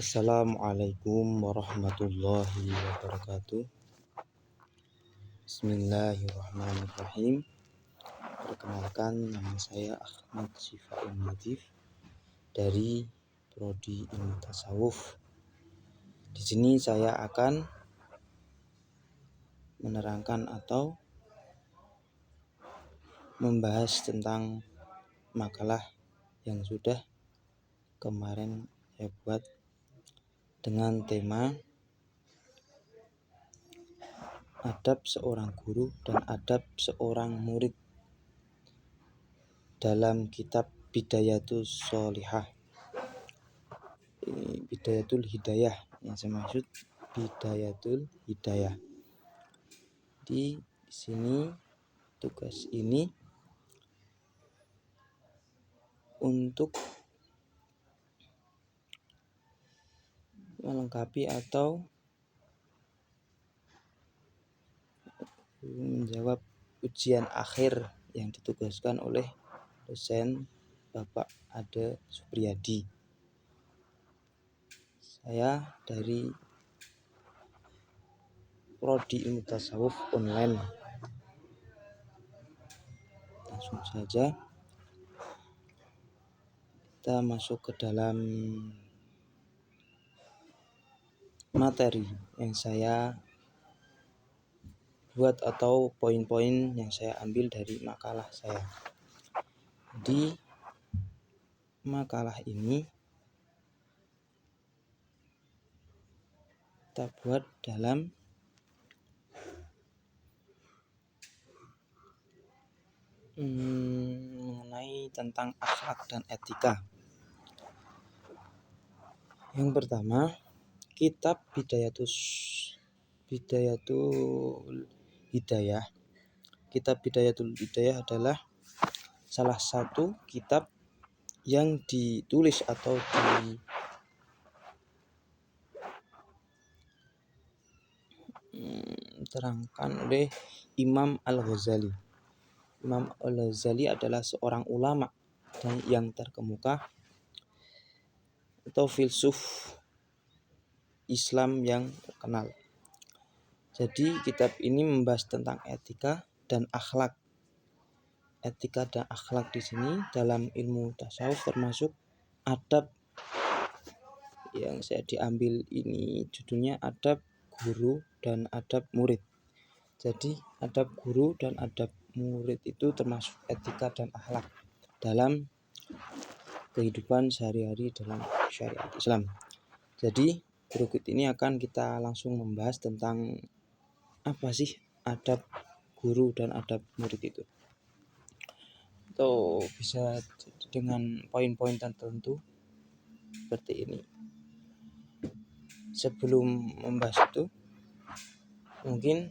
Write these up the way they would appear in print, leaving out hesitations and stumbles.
Assalamualaikum warahmatullahi wabarakatuh. Bismillahirrahmanirrahim. Perkenalkan, nama saya Ahmad Syifaul Latif dari Prodi Ilmu Tasawuf. Di sini saya akan menerangkan atau membahas tentang makalah yang sudah kemarin saya buat dengan tema adab seorang guru dan adab seorang murid dalam kitab Bidayatus Sholihah. Bidayatul Hidayah, yang saya maksud Bidayatul Hidayah. Di sini tugas ini untuk melengkapi atau menjawab ujian akhir yang ditugaskan oleh dosen Bapak Ade Supriyadi. Saya dari Prodi Ilmu Tasawuf online. Langsung saja kita masuk ke dalam materi yang saya buat atau poin-poin yang saya ambil dari makalah saya. Di makalah ini kita buat dalam mengenai tentang akhlak dan etika. Yang pertama, kitab Bidayatul Hidayah. Kitab Bidayatul Hidayah adalah salah satu kitab yang ditulis atau diterangkan oleh Imam Al-Ghazali. Imam Al-Ghazali adalah seorang ulama yang terkemuka atau filsuf Islam yang terkenal. Jadi kitab ini membahas tentang etika dan akhlak. Etika dan akhlak di sini dalam ilmu tasawuf termasuk adab. Yang saya diambil ini judulnya adab guru dan adab murid. Jadi adab guru dan adab murid itu termasuk etika dan akhlak dalam kehidupan sehari-hari dalam syariat Islam. Jadi berikut ini akan kita langsung membahas tentang apa sih adab guru dan adab murid itu. Atau bisa dengan poin-poin tertentu seperti ini. Sebelum membahas itu, mungkin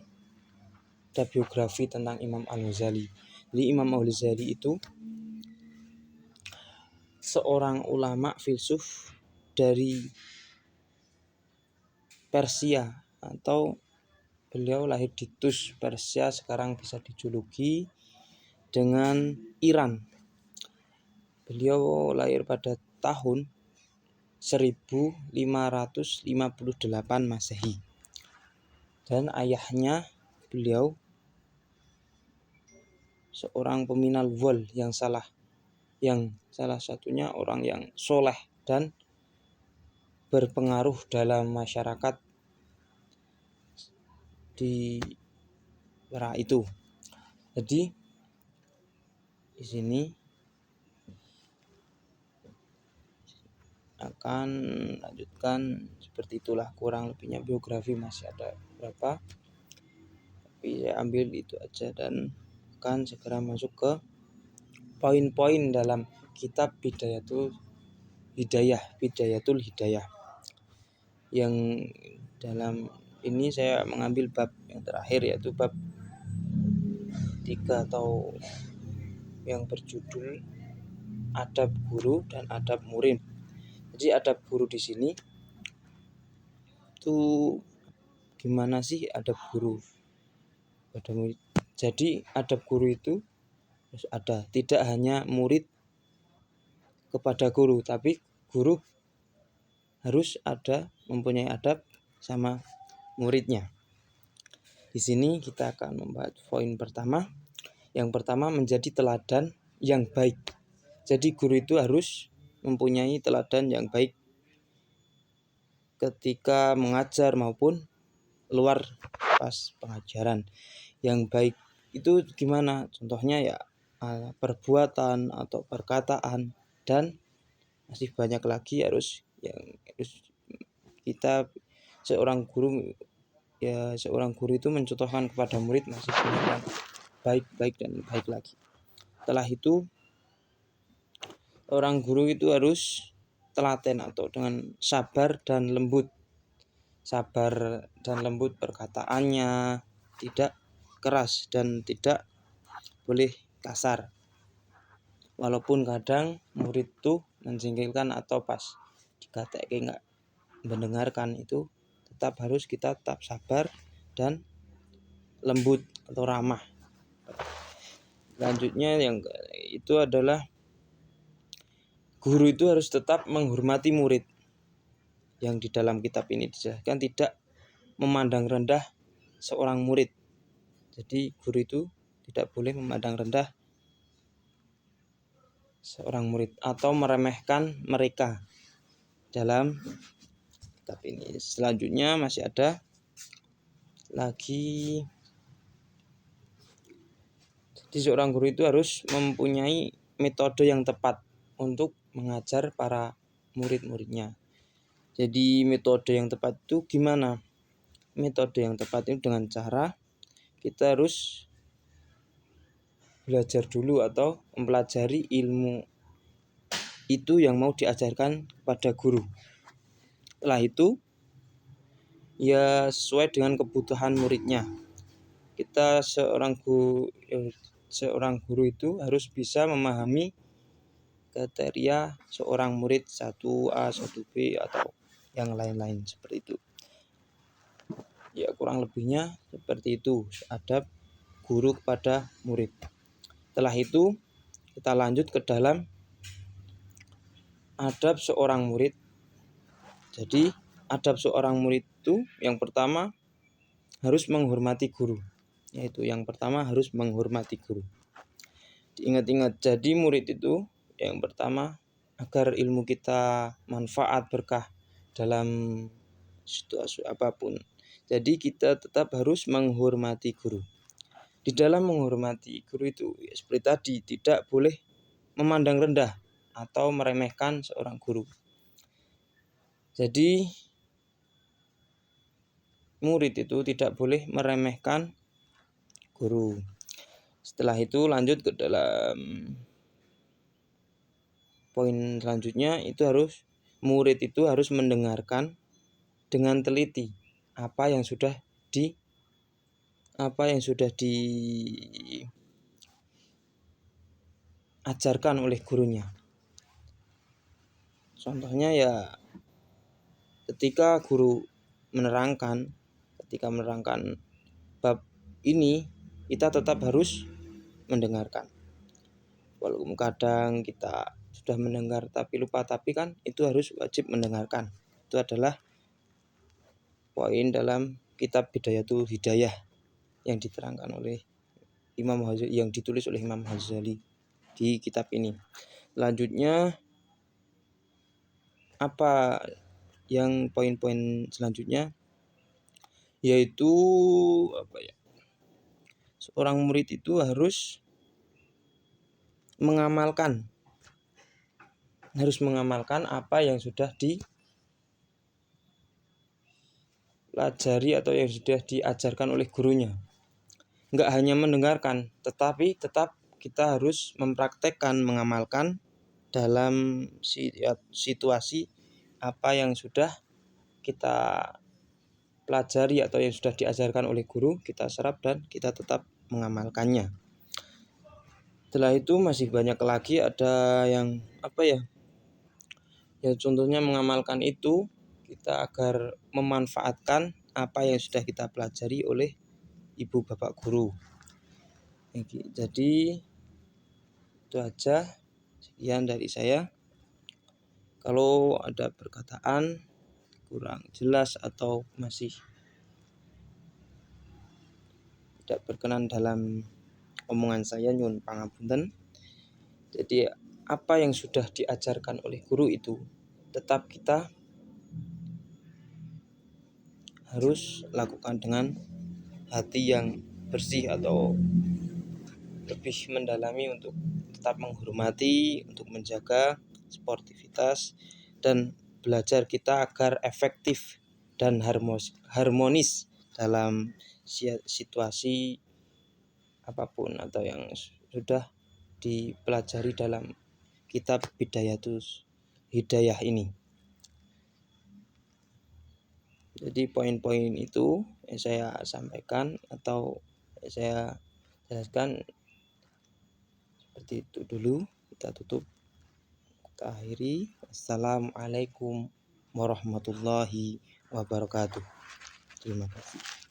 ada biografi tentang Imam Al-Ghazali. Jadi Imam Al-Ghazali itu seorang ulama filsuf dari Persia, atau beliau lahir di Tus, Persia, sekarang bisa dijuluki dengan Iran. Beliau lahir pada tahun 1558 Masehi. Dan ayahnya beliau seorang peminal wol yang salah satunya orang yang soleh dan berpengaruh dalam masyarakat di era itu. Jadi di sini akan lanjutkan seperti itulah, kurang lebihnya biografi masih ada berapa, tapi saya ambil itu aja dan akan segera masuk ke poin-poin dalam kitab Bidayatul Hidayah. Yang dalam ini saya mengambil bab yang terakhir, yaitu bab 3 atau yang berjudul adab guru dan adab murid. Jadi adab guru di sini itu gimana sih adab guru pada murid? Jadi adab guru itu harus ada, tidak hanya murid kepada guru, tapi guru harus mempunyai adab sama muridnya. Di sini kita akan membahas poin pertama. Yang pertama, menjadi teladan yang baik. Jadi guru itu harus mempunyai teladan yang baik ketika mengajar maupun luar pas pengajaran. Yang baik itu gimana? Contohnya ya perbuatan atau perkataan, dan masih banyak lagi harus kita seorang guru itu mencontohkan kepada murid masih banyak yang baik dan baik lagi. Setelah itu orang guru itu harus telaten atau dengan sabar dan lembut perkataannya, tidak keras dan tidak boleh kasar. Walaupun kadang murid tuh menjengkelkan atau pas dikatain nggak mendengarkan, itu kita tetap sabar dan lembut atau ramah. Selanjutnya yang itu adalah guru itu harus tetap menghormati murid. Yang di dalam kitab ini dijelaskan tidak memandang rendah seorang murid. Jadi guru itu tidak boleh memandang rendah seorang murid atau meremehkan mereka dalam kitab ini. Selanjutnya masih ada lagi, jadi seorang guru itu harus mempunyai metode yang tepat untuk mengajar para murid-muridnya. Jadi metode yang tepat itu gimana? Metode yang tepat itu dengan cara kita harus belajar dulu atau mempelajari ilmu itu yang mau diajarkan kepada guru. Setelah itu ya sesuai dengan kebutuhan muridnya. Kita seorang guru itu harus bisa memahami kriteria seorang murid 1A, 1B atau yang lain-lain seperti itu. Ya kurang lebihnya seperti itu adab guru kepada murid. Setelah itu kita lanjut ke dalam adab seorang murid. Jadi adab seorang murid itu yang pertama harus menghormati guru. Yaitu yang pertama harus menghormati guru. Diingat-ingat, jadi murid itu yang pertama agar ilmu kita manfaat berkah dalam situasi apapun. Jadi kita tetap harus menghormati guru. Di dalam menghormati guru itu ya, seperti tadi tidak boleh memandang rendah atau meremehkan seorang guru. Jadi murid itu tidak boleh meremehkan guru. Setelah itu lanjut ke dalam poin selanjutnya, itu murid itu harus mendengarkan dengan teliti apa yang sudah diajarkan oleh gurunya. Contohnya ya ketika guru menerangkan bab ini, kita tetap harus mendengarkan. Walaupun kadang kita sudah mendengar tapi lupa, tapi kan itu harus wajib mendengarkan. Itu adalah poin dalam kitab Bidayatul Hidayah yang diterangkan oleh Imam Ghazali, yang ditulis oleh Imam Ghazali di kitab ini. Selanjutnya apa yang poin-poin selanjutnya, yaitu seorang murid itu harus mengamalkan apa yang sudah dipelajari atau yang sudah diajarkan oleh gurunya. Enggak hanya mendengarkan, tetapi tetap kita harus mempraktekkan, mengamalkan dalam situasi apa yang sudah kita pelajari atau yang sudah diajarkan oleh guru, kita serap dan kita tetap mengamalkannya. Setelah itu masih banyak lagi, ada yang ya contohnya mengamalkan itu kita agar memanfaatkan apa yang sudah kita pelajari oleh ibu bapak guru. Jadi itu aja, sekian dari saya. Kalau ada perkataan kurang jelas atau masih tidak berkenan dalam omongan saya, nyuwun pangapunten. Jadi apa yang sudah diajarkan oleh guru itu tetap kita harus lakukan dengan hati yang bersih atau lebih mendalami untuk tetap menghormati, untuk menjaga sportivitas dan belajar kita agar efektif dan harmonis dalam situasi apapun atau yang sudah dipelajari dalam kitab Bidayatus Hidayah ini. Jadi poin-poin itu yang saya sampaikan atau saya jelaskan seperti itu dulu. Kita tutup, kita akhiri. Assalamualaikum warahmatullahi wabarakatuh. Terima kasih.